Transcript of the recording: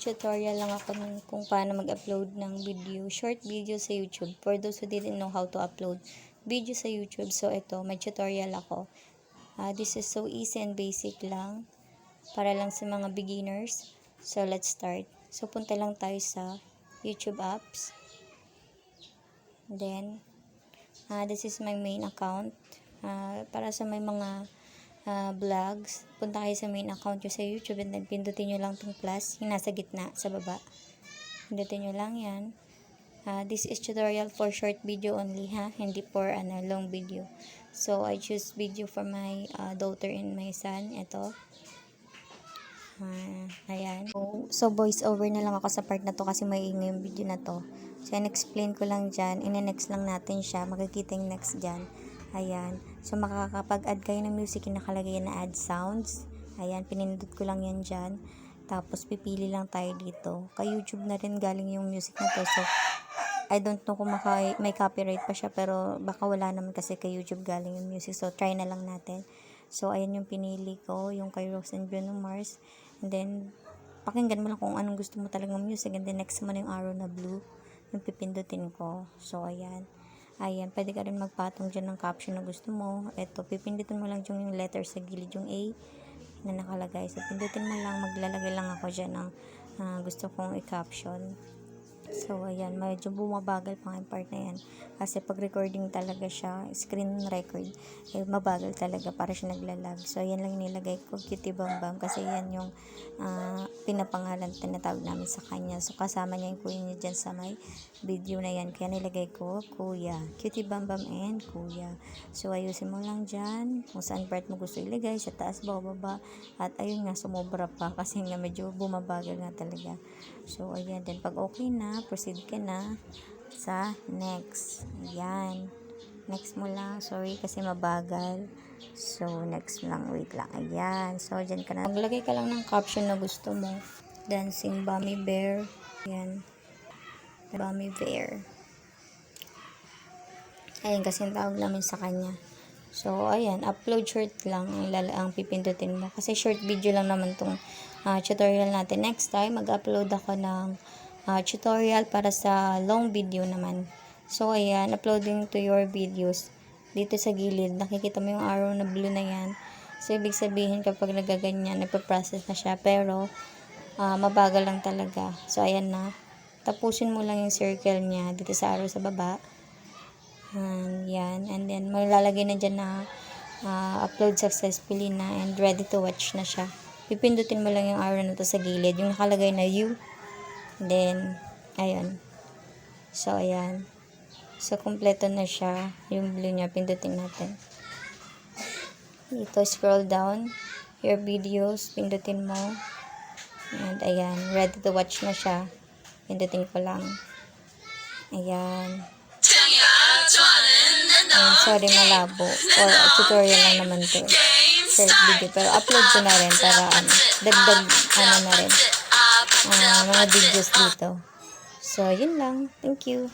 Mag-tutorial lang ako kung paano mag-upload ng video, short video sa YouTube. For those who didn't know how to upload video sa YouTube, so ito, may tutorial ako. This is so easy and basic lang, para lang sa mga beginners. So let's start. So punta lang tayo sa YouTube apps. Then, this is my main account. Para sa may mga vlogs, punta kayo sa main account nyo sa YouTube and then pindutin nyo lang itong plus, yung nasa gitna, sa baba. Pindutin nyo lang yan. This is tutorial for short video only, hindi for long video. So, I choose video for my daughter and my son. Ito. Ayan. So, voice over na lang ako sa part na to kasi may ingay yung video na to. So, in-explain ko lang dyan. In-next lang natin siya. Makikita yung next dyan. Ayan. So, makakapag-add kayo ng music yung nakalagay na add sounds. Ayan. Pinindot ko lang yan dyan. Tapos, pipili lang tayo dito. Kay YouTube na rin galing yung music na to. So, I don't know kung may copyright pa siya. Pero, baka wala naman kasi kay YouTube galing yung music. So, try na lang natin. So, ayan yung pinili ko. Yung kay Rose and Bruno Mars. And then, pakinggan mo lang kung anong gusto mo talagang music. And then, next mo na yung arrow na blue. Yung pipindutin ko. So, ayan. Ayan, pwede ka rin magpatong dyan ng caption na gusto mo. Ito, pipindutin mo lang yung letter sa gilid, yung A na nakalagay. So, pindutin mo lang, maglalagay lang ako dyan ng gusto kong i-caption. So, ayan, medyo bumabagal pa yung part na yan. Kasi pag recording talaga siya, screen record, mabagal talaga para siya naglalag. So, ayan lang nilagay ko, Cutie Bam Bam. Kasi yan yung pinapangalan, tinatawag namin sa kanya. So, kasama niya yung kuya niya dyan sa may video na yan. Kaya nilagay ko, Kuya. Cutie Bam Bam and Kuya. So, ayusin mo lang dyan kung saan part mo gusto ilagay, sa taas, baba. At ayun nga, sumobra pa kasi nga medyo bumabagal nga talaga. So, ayan. Then, pag okay na, proceed ka na sa next. Ayan. Next mo lang. Sorry kasi mabagal. So, next lang. Wait lang. Ayan. So, dyan ka na. Maglagay ka lang ng caption na gusto mo. Dancing Bummy Bear. Ayan. Bummy Bear. Ayan kasi yung tawag namin sa kanya. So, ayan. Upload short lang ang pipindutin mo. Kasi short video lang naman tong tutorial natin. Next time, mag-upload ako ng tutorial para sa long video naman. So, ayan, uploading to your videos. Dito sa gilid, nakikita mo yung arrow na blue na yan. So, ibig sabihin kapag nagaganyan, nagpa-process na siya. Pero, mabagal lang talaga. So, ayan na. Tapusin mo lang yung circle niya dito sa arrow sa baba. Yan. And then, malalagay na dyan na upload successfully na and ready to watch na siya. Pipindutin mo lang yung arrow na to sa gilid. Yung nakalagay na you. Then, ayun. So, ayan. So, kompleto na siya. Yung blue niya, pindutin natin. Dito, scroll down. Your videos, pindutin mo. And, ayan. Ready to watch na siya. Pindutin ko lang. Ayan. Sorry, malabo. Or, tutorial lang naman to. Short video. Pero, upload ko na rin para, dagdag, na rin. Mga videos dito. So, yun lang. Thank you.